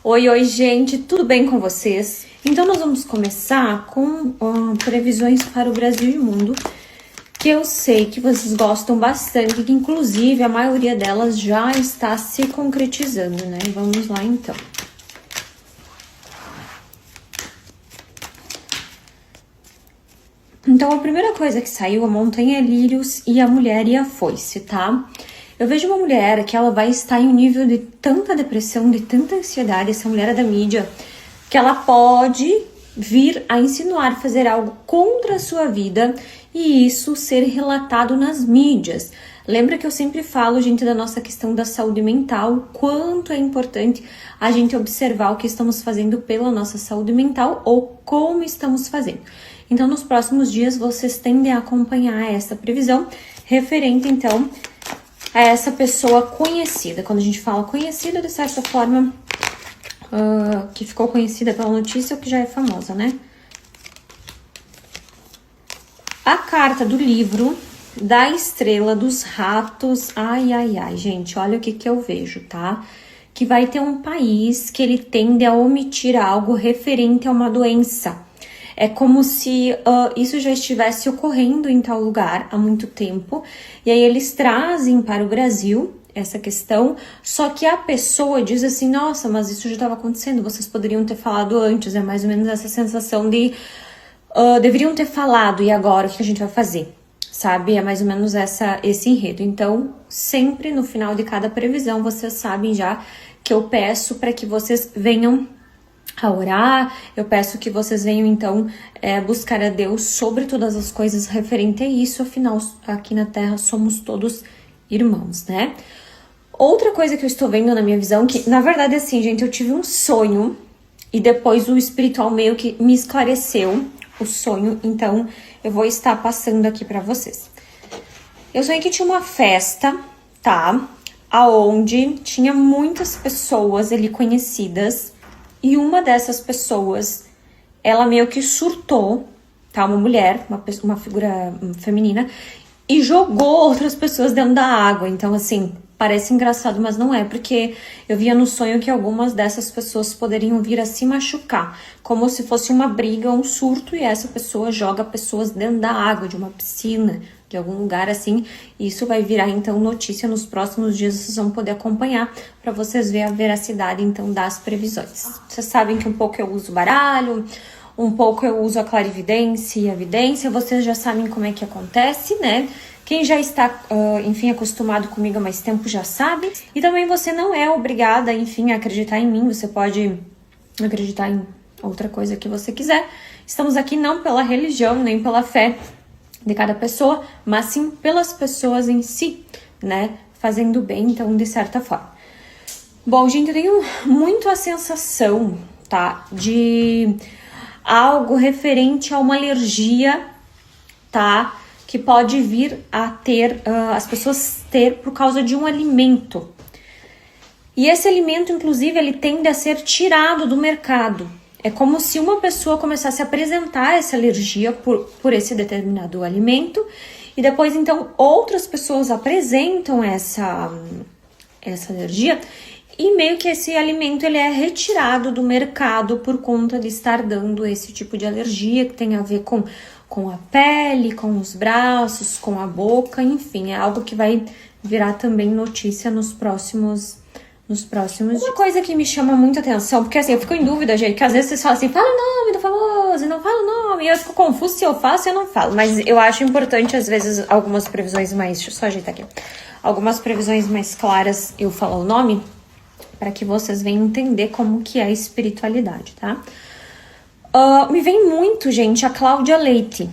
Oi, gente, tudo bem com vocês? Então nós vamos começar com previsões para o Brasil e o mundo, que eu sei que vocês gostam bastante, que inclusive a maioria delas já está se concretizando, né? Vamos lá então. Então a primeira coisa que saiu, a montanha lírios e a mulher e a foice, tá? Eu vejo uma mulher que ela vai estar em um nível de tanta depressão, de tanta ansiedade, essa mulher é da mídia, que ela pode vir a insinuar fazer algo contra a sua vida e isso ser relatado nas mídias. Lembra que eu sempre falo, gente, da nossa questão da saúde mental, quanto é importante a gente observar o que estamos fazendo pela nossa saúde mental ou como estamos fazendo. Então, nos próximos dias, vocês tendem a acompanhar essa previsão referente, então, a essa pessoa conhecida. Quando a gente fala conhecida, de certa forma, que ficou conhecida pela notícia ou que já é famosa, né? A carta do livro da estrela dos ratos. Ai, gente, olha o que eu vejo, tá? Que vai ter um país que ele tende a omitir algo referente a uma doença. É como se isso já estivesse ocorrendo em tal lugar há muito tempo. E aí eles trazem para o Brasil essa questão, só que a pessoa diz assim, nossa, mas isso já estava acontecendo, vocês poderiam ter falado antes. É mais ou menos essa sensação de deveriam ter falado, e agora o que a gente vai fazer? Sabe? É mais ou menos esse enredo. Então, sempre no final de cada previsão, vocês sabem já que eu peço para que vocês venham a orar, eu peço que vocês venham então buscar a Deus sobre todas as coisas referente a isso, afinal aqui na Terra somos todos irmãos, né? Outra coisa que eu estou vendo na minha visão, que na verdade assim, gente, eu tive um sonho e depois o espiritual meio que me esclareceu o sonho, então eu vou estar passando aqui para vocês. Eu sonhei que tinha uma festa, tá? Aonde tinha muitas pessoas ali conhecidas. E uma dessas pessoas, ela meio que surtou, tá? Uma mulher, uma figura feminina, e jogou outras pessoas dentro da água. Então, assim, parece engraçado, mas não é, porque eu via no sonho que algumas dessas pessoas poderiam vir a se machucar, como se fosse uma briga, um surto, e essa pessoa joga pessoas dentro da água, de uma piscina, de algum lugar assim. E isso vai virar então notícia nos próximos dias, vocês vão poder acompanhar para vocês verem a veracidade então das previsões. Vocês sabem que um pouco eu uso baralho, um pouco eu uso a clarividência e a vidência, vocês já sabem como é que acontece, né? Quem já está, enfim, acostumado comigo há mais tempo já sabe. E também você não é obrigada, enfim, a acreditar em mim, você pode acreditar em outra coisa que você quiser. Estamos aqui não pela religião, nem pela fé de cada pessoa, mas sim pelas pessoas em si, né? Fazendo bem, então, de certa forma. Bom, gente, eu tenho muito a sensação, tá? De algo referente a uma alergia, tá? Que pode vir a ter, as pessoas ter por causa de um alimento. E esse alimento, inclusive, ele tende a ser tirado do mercado. É como se uma pessoa começasse a apresentar essa alergia por esse determinado alimento e depois, então, outras pessoas apresentam essa alergia e meio que esse alimento ele é retirado do mercado por conta de estar dando esse tipo de alergia que tem a ver com a pele, com os braços, com a boca, enfim, é algo que vai virar também notícia nos próximos dias. Uma coisa que me chama muita atenção, porque assim, eu fico em dúvida, gente, que às vezes vocês falam assim, fala o nome do famoso, e não fala o nome, e eu fico confuso se eu faço ou eu não falo, mas eu acho importante, às vezes, algumas previsões mais, deixa eu só ajeitar aqui, algumas previsões mais claras eu falar o nome, para que vocês venham entender como que é a espiritualidade, tá? Me vem muito, gente, a Cláudia Leite,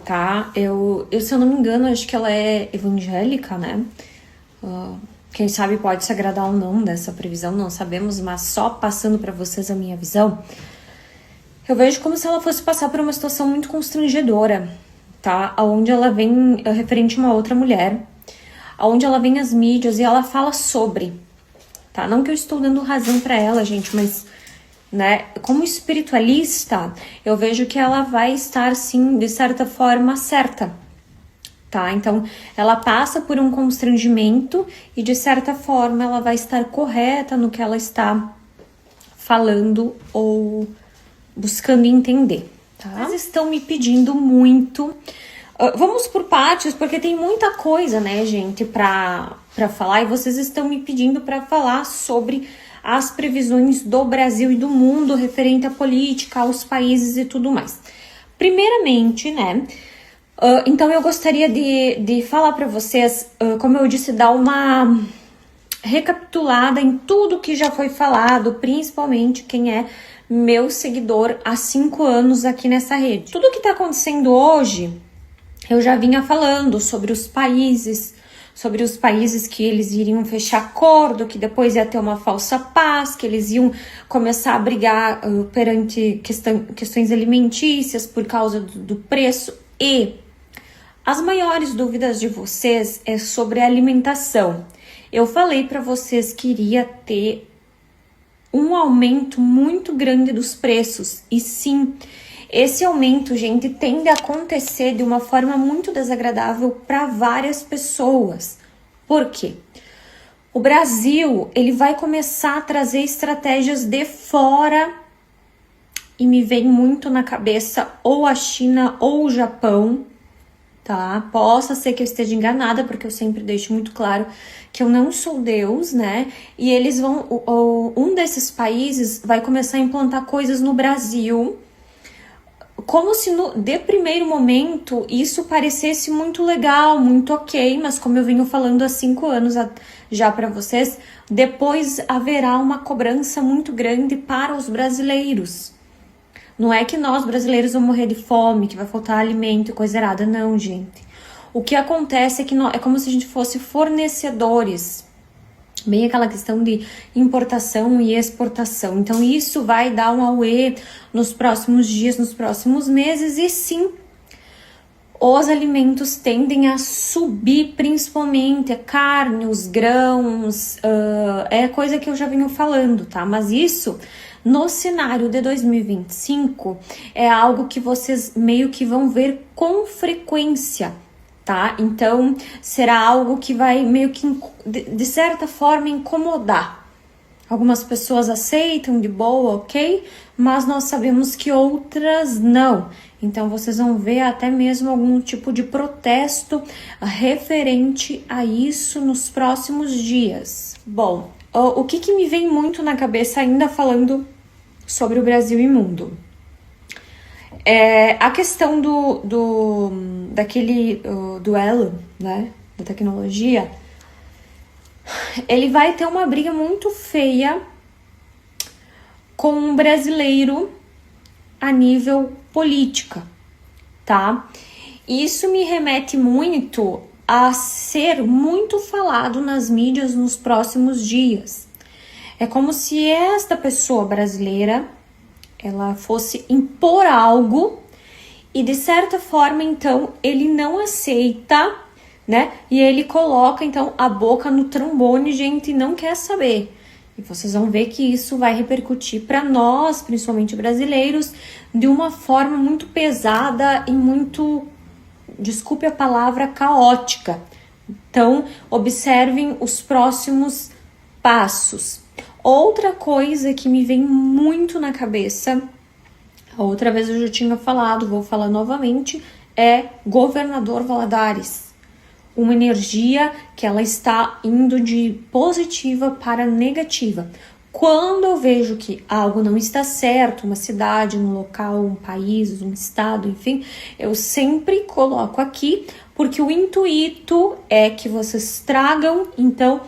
tá? Eu, se eu não me engano, acho que ela é evangélica, né? Quem sabe pode se agradar ou não dessa previsão, não sabemos, mas só passando para vocês a minha visão, eu vejo como se ela fosse passar por uma situação muito constrangedora, tá? Onde ela vem referente a uma outra mulher, onde ela vem às mídias e ela fala sobre, tá? Não que eu estou dando razão para ela, gente, mas, né, como espiritualista, eu vejo que ela vai estar, sim, de certa forma, certa, tá? Então, ela passa por um constrangimento e, de certa forma, ela vai estar correta no que ela está falando ou buscando entender, tá? Vocês estão me pedindo muito. Vamos por partes, porque tem muita coisa, né, gente, pra falar, e vocês estão me pedindo para falar sobre as previsões do Brasil e do mundo referente à política, aos países e tudo mais. Primeiramente, né, então eu gostaria de falar para vocês, como eu disse, dar uma recapitulada em tudo que já foi falado, principalmente quem é meu seguidor há 5 anos aqui nessa rede. Tudo que tá acontecendo hoje, eu já vinha falando sobre os países que eles iriam fechar acordo, que depois ia ter uma falsa paz, que eles iam começar a brigar perante questões alimentícias por causa do preço. E as maiores dúvidas de vocês é sobre a alimentação. Eu falei para vocês que iria ter um aumento muito grande dos preços, e sim, esse aumento, gente, tende a acontecer de uma forma muito desagradável para várias pessoas. Por quê? O Brasil, ele vai começar a trazer estratégias de fora, e me vem muito na cabeça ou a China ou o Japão, tá? Possa ser que eu esteja enganada, porque eu sempre deixo muito claro que eu não sou Deus, né? E eles vão, um desses países vai começar a implantar coisas no Brasil, como se de primeiro momento isso parecesse muito legal, muito ok, mas como eu venho falando há 5 anos já para vocês, depois haverá uma cobrança muito grande para os brasileiros. Não é que nós brasileiros vamos morrer de fome, que vai faltar alimento e coisa errada, não, gente. O que acontece é que é como se a gente fosse fornecedores, bem aquela questão de importação e exportação. Então isso vai dar um auê nos próximos dias, nos próximos meses, e sim, os alimentos tendem a subir, principalmente a carne, os grãos, é coisa que eu já venho falando, tá? Mas isso, no cenário de 2025, é algo que vocês meio que vão ver com frequência, tá? Então, será algo que vai meio que, de certa forma, incomodar. Algumas pessoas aceitam de boa, ok? Mas nós sabemos que outras não. Então, vocês vão ver até mesmo algum tipo de protesto referente a isso nos próximos dias. Bom, o que me vem muito na cabeça ainda falando sobre o Brasil e mundo? A questão daquele duelo, né, da tecnologia, ele vai ter uma briga muito feia com um brasileiro a nível política, tá? Isso me remete muito a ser muito falado nas mídias nos próximos dias. É como se esta pessoa brasileira, ela fosse impor algo e, de certa forma, então, ele não aceita, né? E ele coloca, então, a boca no trombone, gente, e não quer saber. E vocês vão ver que isso vai repercutir para nós, principalmente brasileiros, de uma forma muito pesada e muito, desculpe a palavra, caótica. Então, observem os próximos passos. Outra coisa que me vem muito na cabeça, outra vez eu já tinha falado, vou falar novamente, é Governador Valadares. Uma energia que ela está indo de positiva para negativa. Quando eu vejo que algo não está certo, uma cidade, um local, um país, um estado, enfim, eu sempre coloco aqui, porque o intuito é que vocês tragam, então,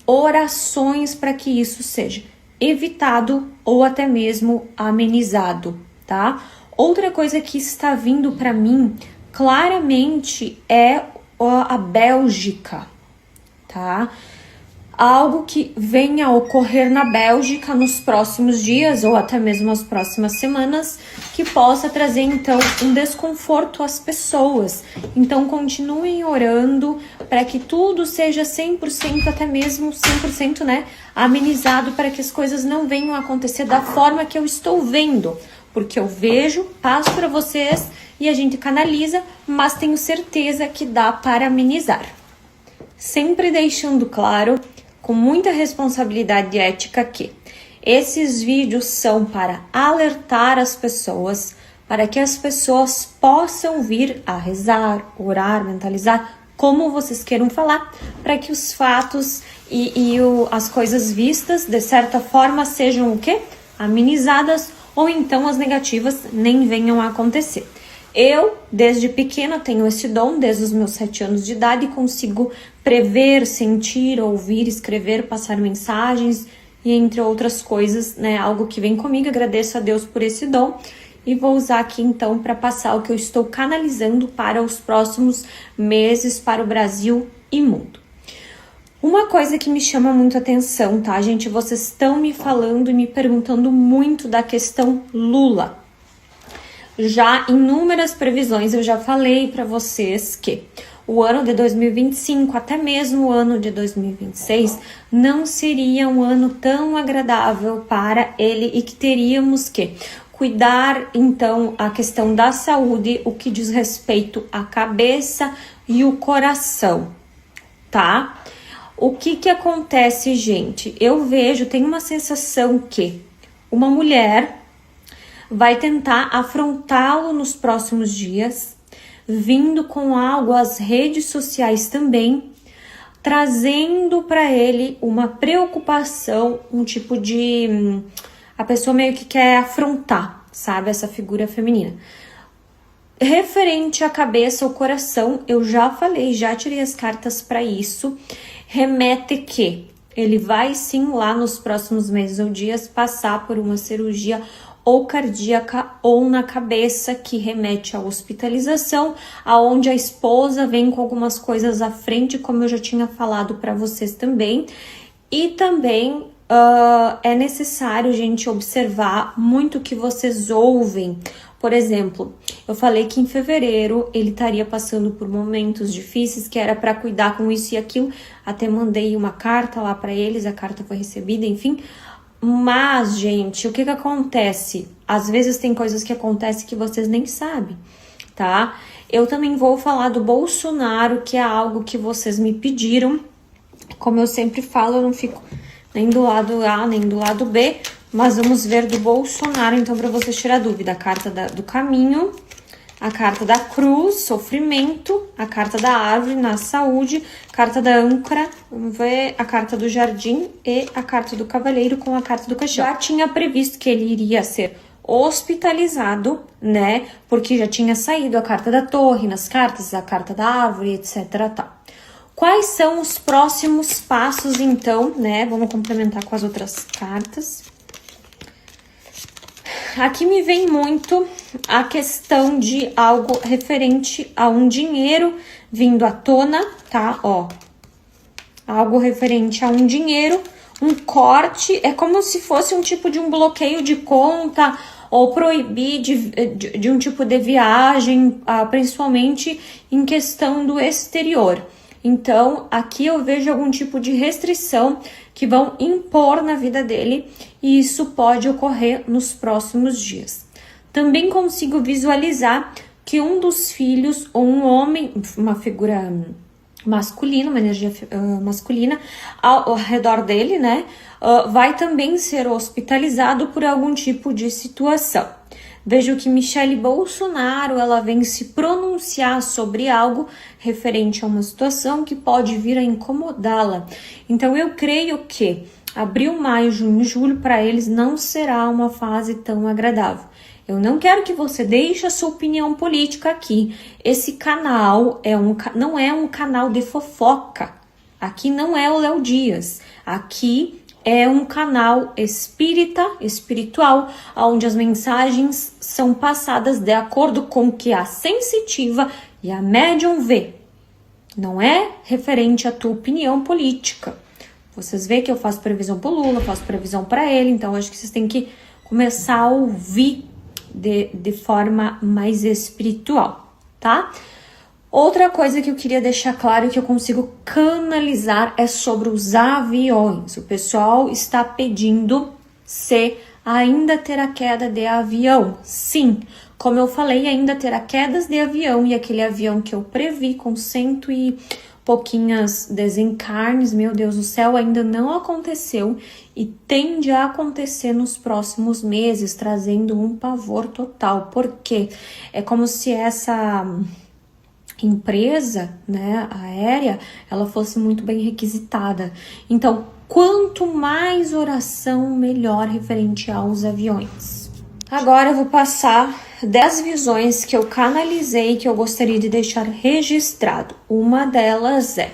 orações para que isso seja evitado ou até mesmo amenizado, tá? Outra coisa que está vindo para mim claramente é a Bélgica, tá? Algo que venha a ocorrer na Bélgica nos próximos dias ou até mesmo as próximas semanas, que possa trazer então um desconforto às pessoas. Então continuem orando para que tudo seja 100%, até mesmo 100%, né, amenizado, para que as coisas não venham a acontecer da forma que eu estou vendo, porque eu vejo, passo para vocês e a gente canaliza, mas tenho certeza que dá para amenizar. Sempre deixando claro, com muita responsabilidade ética, que Esses vídeos são para alertar as pessoas, para que as pessoas possam vir a rezar, orar, mentalizar, como vocês queiram falar, para que os fatos as coisas vistas, de certa forma, sejam o quê? Amenizadas, ou então as negativas nem venham a acontecer. Eu, desde pequena, tenho esse dom, desde os meus 7 anos de idade, consigo prever, sentir, ouvir, escrever, passar mensagens e entre outras coisas, né? Algo que vem comigo, agradeço a Deus por esse dom e vou usar aqui então para passar o que eu estou canalizando para os próximos meses para o Brasil e mundo. Uma coisa que me chama muito atenção, tá, gente? Vocês estão me falando e me perguntando muito da questão Lula. Já em inúmeras previsões eu já falei para vocês que o ano de 2025, até mesmo o ano de 2026, não seria um ano tão agradável para ele e que teríamos que cuidar, então, a questão da saúde, o que diz respeito à cabeça e o coração, tá? O que acontece, gente? Eu vejo, tenho uma sensação que uma mulher vai tentar afrontá-lo nos próximos dias, vindo com algo às redes sociais também, trazendo para ele uma preocupação, um tipo de... A pessoa meio que quer afrontar, sabe? Essa figura feminina. Referente à cabeça ou coração, eu já falei, já tirei as cartas para isso. Remete que ele vai sim lá nos próximos meses ou dias passar por uma cirurgia ou cardíaca ou na cabeça, que remete à hospitalização, aonde a esposa vem com algumas coisas à frente, como eu já tinha falado para vocês também. E também é necessário, gente, observar muito o que vocês ouvem. Por exemplo, eu falei que em fevereiro ele estaria passando por momentos difíceis, que era para cuidar com isso e aquilo. Até mandei uma carta lá para eles, a carta foi recebida, enfim. Mas, gente, o que acontece? Às vezes tem coisas que acontecem que vocês nem sabem, tá? Eu também vou falar do Bolsonaro, que é algo que vocês me pediram. Como eu sempre falo, eu não fico nem do lado A, nem do lado B, mas vamos ver do Bolsonaro, então, para vocês tirar dúvida. A carta do caminho, a carta da cruz, sofrimento, a carta da árvore, na saúde, carta da âncora, vamos ver a carta do jardim e a carta do cavaleiro com a carta do caixão. Já tinha previsto que ele iria ser hospitalizado, né? Porque já tinha saído a carta da torre nas cartas, a carta da árvore, etc. Tá. Quais são os próximos passos, então, né? Vamos complementar com as outras cartas. Aqui me vem muito a questão de algo referente a um dinheiro vindo à tona, tá? Ó, algo referente a um dinheiro, um corte, é como se fosse um tipo de um bloqueio de conta ou proibir de um tipo de viagem, principalmente em questão do exterior. Então, aqui eu vejo algum tipo de restrição que vão impor na vida dele e isso pode ocorrer nos próximos dias. Também consigo visualizar que um dos filhos ou um homem, uma figura masculina, uma energia masculina ao redor dele, né, vai também ser hospitalizado por algum tipo de situação. Vejo que Michele Bolsonaro, ela vem se pronunciar sobre algo referente a uma situação que pode vir a incomodá-la. Então, eu creio que abril, maio, junho e julho, para eles não será uma fase tão agradável. Eu não quero que você deixe a sua opinião política aqui. Esse canal não é um canal de fofoca. Aqui não é o Léo Dias. Aqui é um canal espiritual, onde as mensagens são passadas de acordo com o que a sensitiva e a médium vê. Não é referente à tua opinião política. Vocês veem que eu faço previsão pro Lula, faço previsão para ele, então acho que vocês têm que começar a ouvir de forma mais espiritual, tá? Outra coisa que eu queria deixar claro que eu consigo canalizar é sobre os aviões. O pessoal está pedindo se ainda terá queda de avião. Sim, como eu falei, ainda terá quedas de avião e aquele avião que eu previ com pouquinhas desencarnes, meu Deus do céu, ainda não aconteceu e tende a acontecer nos próximos meses, trazendo um pavor total, porque é como se essa empresa, né, aérea, ela fosse muito bem requisitada. Então, quanto mais oração, melhor referente aos aviões. Agora eu vou passar 10 visões que eu canalizei que eu gostaria de deixar registrado. Uma delas é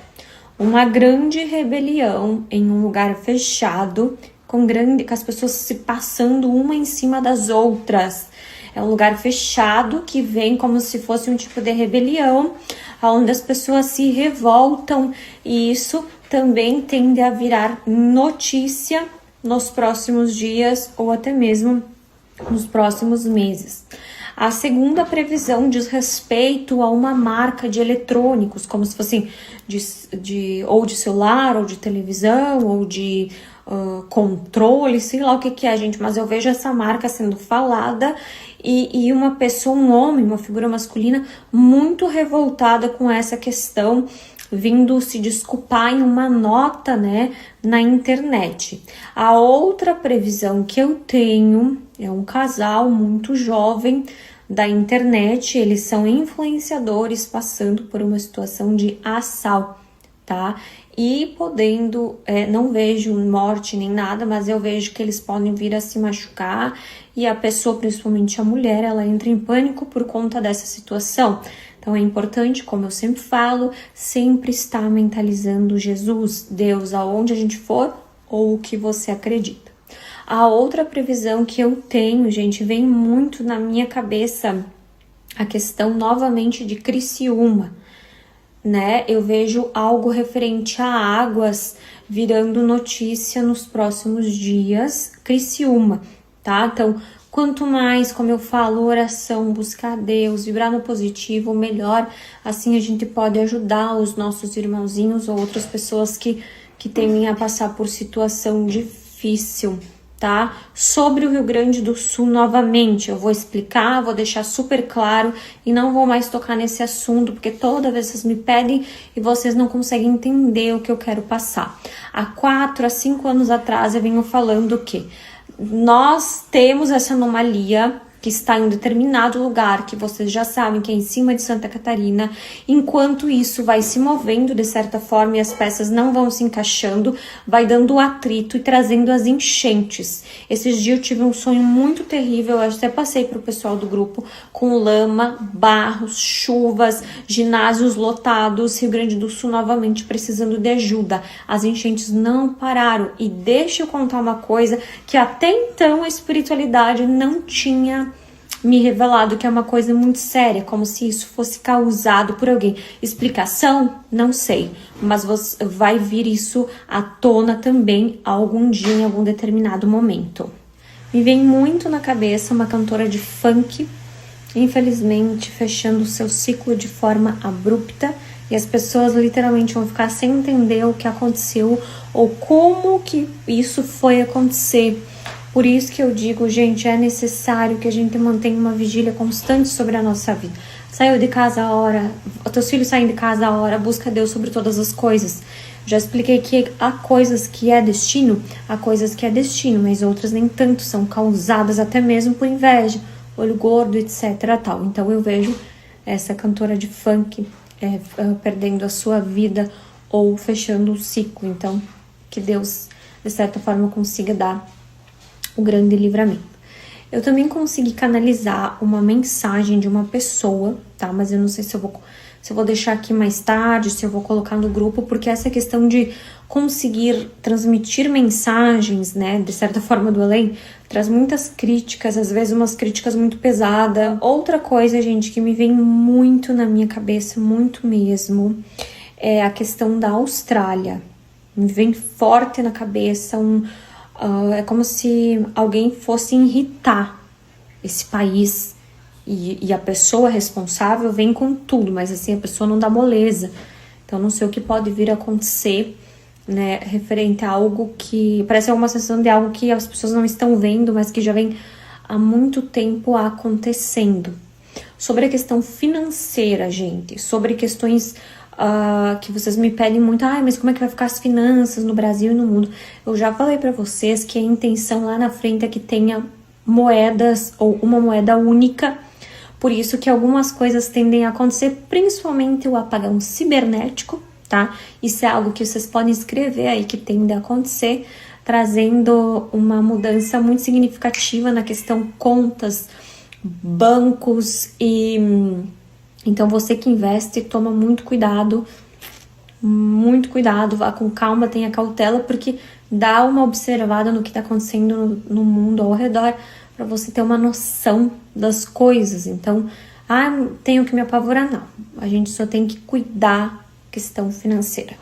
uma grande rebelião em um lugar fechado, com as pessoas se passando uma em cima das outras. É um lugar fechado que vem como se fosse um tipo de rebelião, onde as pessoas se revoltam, e isso também tende a virar notícia nos próximos dias ou até mesmo nos próximos meses. A segunda previsão diz respeito a uma marca de eletrônicos, como se fosse ou de celular, ou de televisão, ou de controle, sei lá o que é, gente, mas eu vejo essa marca sendo falada e uma pessoa, um homem, uma figura masculina muito revoltada com essa questão, vindo se desculpar em uma nota, né, na internet. A outra previsão que eu tenho é um casal muito jovem da internet, eles são influenciadores passando por uma situação de assalto, tá? E podendo, não vejo morte nem nada, mas eu vejo que eles podem vir a se machucar e a pessoa, principalmente a mulher, ela entra em pânico por conta dessa situação. Então é importante, como eu sempre falo, sempre estar mentalizando Jesus, Deus, aonde a gente for ou o que você acredita. A outra previsão que eu tenho, gente, vem muito na minha cabeça a questão novamente de Criciúma, né? Eu vejo algo referente a águas virando notícia nos próximos dias, Criciúma, tá? Então, quanto mais, como eu falo, oração, buscar Deus, vibrar no positivo, melhor, assim a gente pode ajudar os nossos irmãozinhos ou outras pessoas que temem a passar por situação difícil, tá? Sobre o Rio Grande do Sul, novamente, eu vou explicar, vou deixar super claro e não vou mais tocar nesse assunto, porque toda vez vocês me pedem e vocês não conseguem entender o que eu quero passar. Há 4 a 5 anos atrás eu venho falando que nós temos essa anomalia que está em um determinado lugar, que vocês já sabem que é em cima de Santa Catarina. Enquanto isso vai se movendo de certa forma e as peças não vão se encaixando, vai dando atrito e trazendo as enchentes. Esses dias eu tive um sonho muito terrível, eu até passei para o pessoal do grupo, com lama, barros, chuvas, ginásios lotados, Rio Grande do Sul novamente precisando de ajuda. As enchentes não pararam. E deixa eu contar uma coisa que até então a espiritualidade não tinha me revelado, que é uma coisa muito séria, como se isso fosse causado por alguém. Explicação? Não sei, mas vai vir isso à tona também algum dia, em algum determinado momento. Me vem muito na cabeça uma cantora de funk, infelizmente fechando o seu ciclo de forma abrupta, e as pessoas literalmente vão ficar sem entender o que aconteceu ou como que isso foi acontecer. Por isso que eu digo, gente, é necessário que a gente mantenha uma vigília constante sobre a nossa vida. Saiu de casa a hora, teus filhos saem de casa a hora, busca Deus sobre todas as coisas. Já expliquei que há coisas que é destino, mas outras nem tanto, são causadas até mesmo por inveja, olho gordo, etc. tal. Então eu vejo essa cantora de funk perdendo a sua vida ou fechando o ciclo. Então, que Deus, de certa forma, consiga dar o grande livramento. Eu também consegui canalizar uma mensagem de uma pessoa, tá? Mas eu não sei se eu vou deixar aqui mais tarde, se eu vou colocar no grupo, porque essa questão de conseguir transmitir mensagens, né, de certa forma do além, traz muitas críticas, às vezes umas críticas muito pesadas. Outra coisa, gente, que me vem muito na minha cabeça, muito mesmo, é a questão da Austrália. Me vem forte na cabeça é como se alguém fosse irritar esse país e a pessoa responsável vem com tudo, mas assim, a pessoa não dá moleza. Então, não sei o que pode vir a acontecer, né, referente a algo que parece uma sensação de algo que as pessoas não estão vendo, mas que já vem há muito tempo acontecendo. Sobre a questão financeira, gente, sobre questões que vocês me pedem muito, mas como é que vai ficar as finanças no Brasil e no mundo? Eu já falei para vocês que a intenção lá na frente é que tenha moedas ou uma moeda única, por isso que algumas coisas tendem a acontecer, principalmente o apagão cibernético, tá? Isso é algo que vocês podem escrever aí que tende a acontecer, trazendo uma mudança muito significativa na questão contas, bancos e... Então, você que investe, toma muito cuidado, vá com calma, tenha cautela, porque dá uma observada no que está acontecendo no mundo ao redor, para você ter uma noção das coisas. Então, tenho que me apavorar, não. A gente só tem que cuidar da questão financeira.